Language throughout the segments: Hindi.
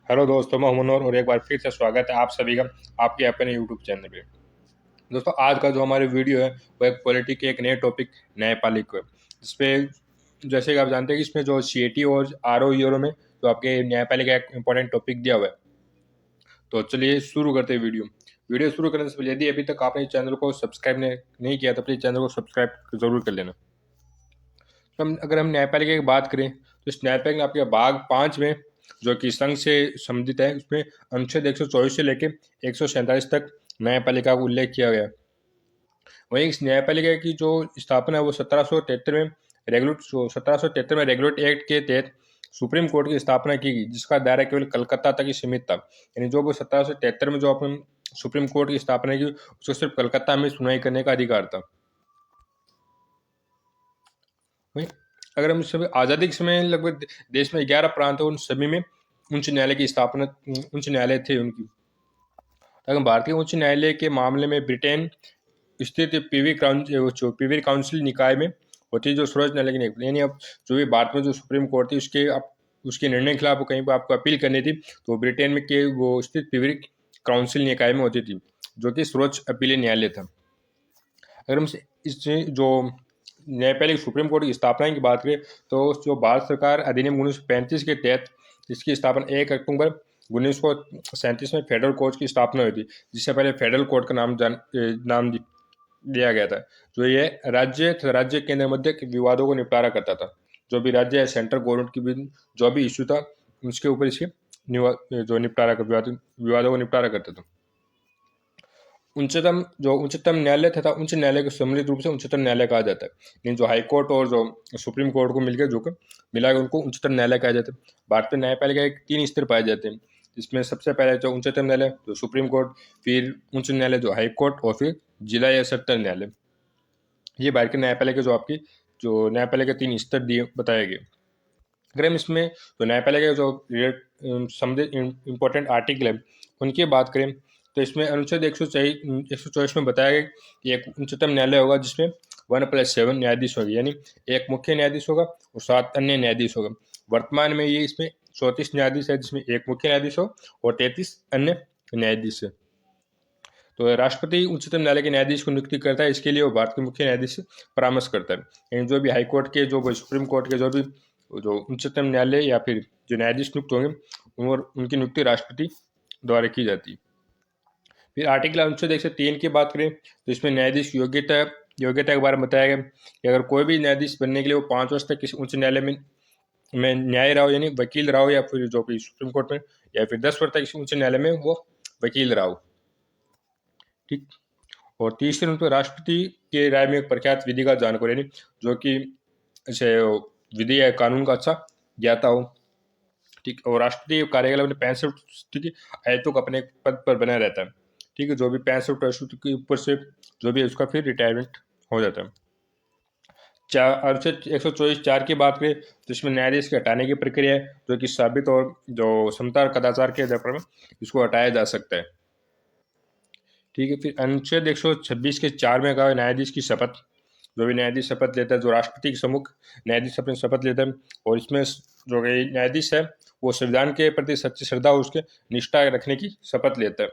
हेलो दोस्तों, मैं मनोहर और एक बार फिर से स्वागत है आप सभी का आपके अपने यूट्यूब चैनल पे। दोस्तों, आज का जो हमारी वीडियो है वो एक पॉलिटी के एक नए टॉपिक न्यायपालिक है, जिसपे जैसे कि आप जानते हैं कि इसमें जो सीएटी और आरओ ईआरओ में जो आपके न्यायपालिका का एक इम्पोर्टेंट टॉपिक दिया हुआ है। तो चलिए शुरू करते हैं वीडियो शुरू करने से पहले यदि अभी तक आपने चैनल को सब्सक्राइब नहीं किया तो प्लीज़ चैनल को सब्सक्राइब जरूर कर लेना। तो अगर हम न्यायपालिका की बात करें तो इस न्यायपालिका में आपके भाग 5 में जो कि संघ से संबंधित है, उसमें अनुच्छेद 124 से लेकर 147 तक न्यायपालिका का उल्लेख किया गया। वहीं इस न्यायपालिका की जो स्थापना है वो 1773 में रेगुलेट एक्ट के तहत सुप्रीम कोर्ट की स्थापना की गई, जिसका दायरा केवल कलकत्ता तक ही सीमित था। यानी जो वो 1773 में जो अपन सुप्रीम कोर्ट की स्थापना की, उसको सिर्फ कलकत्ता में सुनवाई करने का अधिकार था। वहीं अगर हम सभी आज़ादी के समय लगभग देश में 11 प्रांत है, उन सभी में उच्च न्यायालय की स्थापना उच्च न्यायालय थे उनकी। अगर भारतीय उच्च न्यायालय के मामले में ब्रिटेन स्थित पीवी काउंसिल निकाय में होती है, जो सर्वोच्च न्यायालय की नियुक्ति। यानी अब जो भी भारत में जो सुप्रीम कोर्ट थी उसके निर्णय के खिलाफ कहीं पर आपको अपील करनी थी तो ब्रिटेन में के वो स्थित पीवी काउंसिल निकाय में होती थी, जो कि सर्वोच्च अपीलीय न्यायालय था। अगर हम इससे जो न्यायपालिक सुप्रीम कोर्ट की स्थापना की बात करें तो जो भारत सरकार अधिनियम 1935 के तहत इसकी स्थापना 1 अक्टूबर 1937 में फेडरल कोर्ट की स्थापना हुई थी, जिससे पहले फेडरल कोर्ट का नाम दिया गया था। जो ये राज्य तथा राज्य केंद्र मध्य के विवादों को निपटारा करता था। जो भी राज्य है सेंट्रल गवर्नमेंट की भी जो भी इश्यू था उसके ऊपर इसके जो निपटारा विवादों को निपटारा करता था। उच्चतम न्यायालय तथा उच्च न्यायालय को सम्मिलित रूप से उच्चतम न्यायालय कहा जाता है। लेकिन जो हाई कोर्ट और जो सुप्रीम कोर्ट को मिला के उनको उच्चतम न्यायालय कहा जाता है। भारतीय न्यायपालिका के 3 स्तर पाए जाते हैं, जिसमें सबसे पहले जो उच्चतम न्यायालय जो सुप्रीम कोर्ट, फिर उच्च न्यायालय जो हाई कोर्ट और फिर जिला या सत्र न्यायालय। ये भारतीय न्यायपालिका जो न्यायपालिका के 3 स्तर दिए बताए गए। अगर हम इसमें तो न्यायपालिका के जो संबंधित इम्पोर्टेंट आर्टिकल है उनकी बात करें तो इसमें अनुच्छेद 124 में बताया गया कि एक उच्चतम न्यायालय होगा जिसमें 1+7 न्यायाधीश होंगे, यानी एक मुख्य न्यायाधीश होगा और 7 अन्य न्यायाधीश होगा। वर्तमान में ये इसमें 34 न्यायाधीश है, जिसमें एक मुख्य न्यायाधीश हो और 33 अन्य न्यायाधीश है। तो राष्ट्रपति उच्चतम न्यायालय के न्यायाधीश को नियुक्ति करता है, इसके लिए वो भारत के मुख्य न्यायाधीश से परामर्श करता है। यानी जो भी हाईकोर्ट के जो सुप्रीम कोर्ट के जो उच्चतम न्यायालय या फिर जो न्यायाधीश नियुक्त होंगे और उनकी नियुक्ति राष्ट्रपति द्वारा की जाती है। फिर आर्टिकल अनुच्छेद 103 की बात करें तो इसमें न्यायाधीश योग्यता के बारे में बताया गया कि अगर कोई भी न्यायाधीश बनने के लिए वो 5 वर्ष तक किसी उच्च न्यायालय में न्याय रहा हो, यानी वकील रहा हो, या फिर जो भी सुप्रीम कोर्ट में, या फिर 10 वर्ष तक किसी उच्च न्यायालय में वो वकील रहा हो। ठीक। और तीसरे नंबर पर राष्ट्रपति के राय में एक प्रख्यात विधि का जानकार, यानी जो कि ऐसे विधि या कानून का अच्छा ज्ञाता हो। ठीक। और राष्ट्रपति कार्यकाल अपने 65 आयु तक अपने पद पर बना रहता है। ठीक है। जो भी 65 वर्ष के ऊपर से जो भी है उसका फिर रिटायरमेंट हो जाता है। अनुच्छेद 124(4) की बात करें तो इसमें न्यायाधीश के हटाने की प्रक्रिया है, जो कि साबित और जो समता और कदाचार के आधार पर इसको हटाया जा सकता है। ठीक है। फिर अनुच्छेद 126 के 4 में कहा न्यायाधीश की शपथ, जो भी न्यायाधीश शपथ लेता है, जो राष्ट्रपति के सम्मुख न्यायाधीश अपनी शपथ लेता है, और इसमें जो न्यायाधीश है वो संविधान के प्रति सच्ची श्रद्धा और उसके निष्ठा रखने की शपथ लेता है।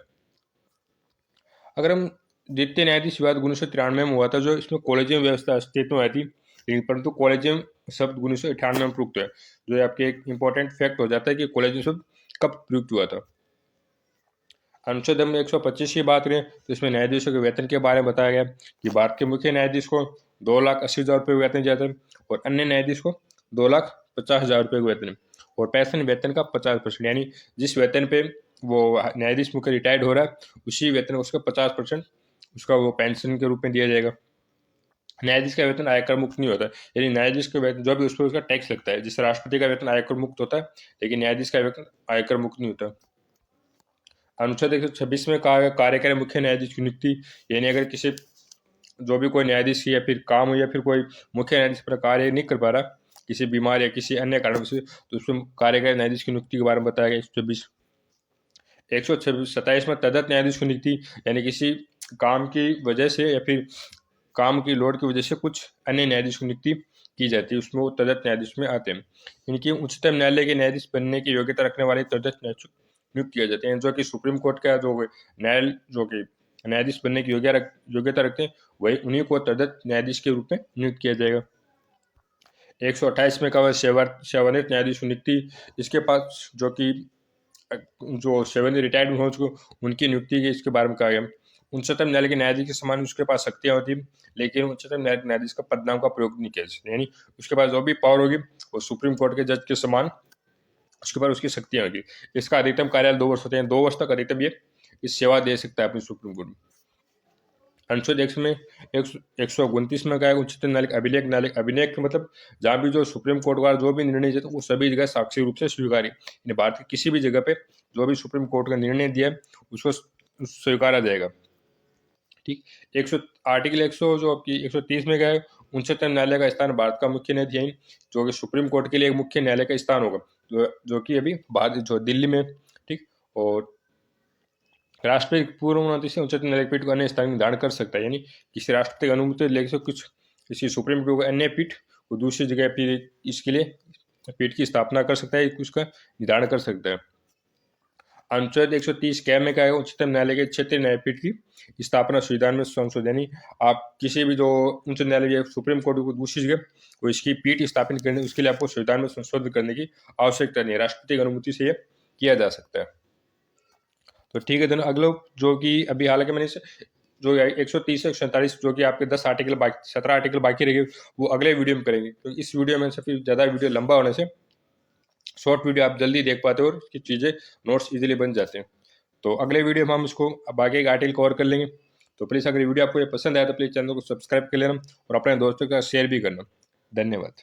अगर हम द्वितीय न्यायाधीश विवाद 1993 में हुआ था, जो इसमें कॉलेजियम व्यवस्था अस्तित्व में आई थी, लेकिन परंतु कॉलेजियम शब्द 1998 में प्रयुक्त है। जो आपके एक इंपॉर्टेंट फैक्ट हो जाता है कि कॉलेजियम शब्द कब प्रयुक्त हुआ था। अनुच्छेद हम 125 की बात करें तो इसमें न्यायाधीशों के वेतन के बारे में बताया गया कि भारत के मुख्य न्यायाधीश को 2,80,000 रुपये वेतन दिया जाता है और अन्य न्यायाधीश को 2,50,000 रुपये वेतन है, और पेंशन वेतन का 50%, यानी जिस वेतन पे वो न्यायाधीश मुख्य रिटायर्ड हो रहा है उसी वेतन उसका 50% उसका वो पेंशन के रूप में दिया जाएगा। न्यायाधीश का वेतन आयकर मुक्त नहीं होता, यानी न्यायाधीश का वेतन जो भी उस पर उसका टैक्स लगता है। जिससे राष्ट्रपति का वेतन आयकर मुक्त होता है, लेकिन न्यायाधीश का वेतन आयकर मुक्त नहीं होता। अनुच्छेद 126 में कहा गया कार्यकारी मुख्य न्यायाधीश की नियुक्ति, यानी अगर किसी जो भी कोई न्यायाधीश या फिर काम हो या फिर कोई मुख्य न्यायाधीश पर कार्य नहीं कर पा रहा किसी बीमार या किसी अन्य कारण से, तो उसमें कार्यकारी न्यायाधीश की नियुक्ति के बारे में बताया गया 127 में तदत न्यायाधीश की नियुक्ति, यानी किसी काम की वजह से या फिर काम की लोड की वजह से कुछ अन्य न्यायाधीश की नियुक्ति की जाती है उसमें वो तदर्थ न्यायाधीश में आते हैं। इनकी उच्चतम न्यायालय के न्यायाधीश बनने की योग्यता रखने वाले तदर्थ न्यायाधीश नियुक्त किए जाते हैं। जो कि सुप्रीम कोर्ट का जो कि न्यायाधीश बनने की योग्यता रखते हैं वही उन्हीं को तदर्थ न्यायाधीश के रूप में नियुक्त किया जाएगा। 128 में कहा सेवानिवृत्त न्यायाधीश नियुक्ति, इसके पास जो सेवन रिटायर्ड हो चुके उनकी नियुक्ति की इसके बारे में कहा गया। उच्चतम न्यायालय के न्यायाधीश के समान उसके पास शक्तियां होती, लेकिन उच्चतम न्यायालय के न्यायाधीश का पदनाम का प्रयोग नहीं किया जाता, यानी उसके पास जो भी पावर होगी वो सुप्रीम कोर्ट के जज के समान उसके पास उसकी शक्तियां होगी। इसका अधिकतम कार्यकाल 2 वर्ष होते हैं, 2 वर्ष तक अधिकतम ये इस सेवा दे सकता है अपनी सुप्रीम कोर्ट में। अनुच्छेद 1 में 129 में क्या है, उच्चतम न्यायालय अभिलेख मतलब जहाँ भी जो सुप्रीम कोर्ट द्वारा जो भी निर्णय दिया वो सभी जगह साक्षी रूप से स्वीकार्य, यानी भारत की किसी भी जगह पे जो भी सुप्रीम कोर्ट का निर्णय दिया है उसको स्वीकारा जाएगा। ठीक, आर्टिकल 100 जो आपकी 130 में क्या है, उच्चतम न्यायालय का स्थान भारत का मुख्य न्यायाधीश जो कि सुप्रीम कोर्ट के लिए एक मुख्य न्यायालय का स्थान होगा, जो कि अभी भारत जो दिल्ली में। ठीक, और राष्ट्रपति पूर्व अनुमति से उच्चतम न्यायालय पीठ को अन्य स्थान निर्धारण कर सकता है, यानी किसी राष्ट्रपति अनुमति लेके से कुछ किसी सुप्रीम कोर्ट को अन्य पीठ को दूसरी जगह पे इसके लिए पीठ की स्थापना कर सकता है, उसका निर्धारण कर सकता है। अनुच्छेद 130 क्या में क्या है, उच्चतम न्यायालय के क्षेत्रीय न्यायपीठ की स्थापना संविधान में संशोधन, यानी आप किसी भी जो उच्च न्यायालय या सुप्रीम कोर्ट को दूसरी जगह को इसकी पीठ स्थापित करने उसके लिए आपको संविधान में संशोधन करने की आवश्यकता नहीं है, राष्ट्रपति की अनुमति से यह किया जा सकता है। तो ठीक है, अगला जो कि अभी हालांकि मैंने जो 130 से 147 जो कि आपके 10 आर्टिकल बाकी 17 आर्टिकल बाकी रहेंगे वो अगले वीडियो में करेंगे। तो इस वीडियो में से फिर ज़्यादा वीडियो लंबा होने से शॉर्ट वीडियो आप जल्दी देख पाते हो और उसकी चीज़ें नोट्स इजीली बन जाते हैं। तो अगले वीडियो में हम इसको बाकी एक आर्टिकल कवर कर लेंगे। तो प्लीज़ अगर वीडियो आपको ये पसंद आया तो प्लीज़ चैनल को सब्सक्राइब कर लेना और अपने दोस्तों के साथ शेयर भी करना। धन्यवाद।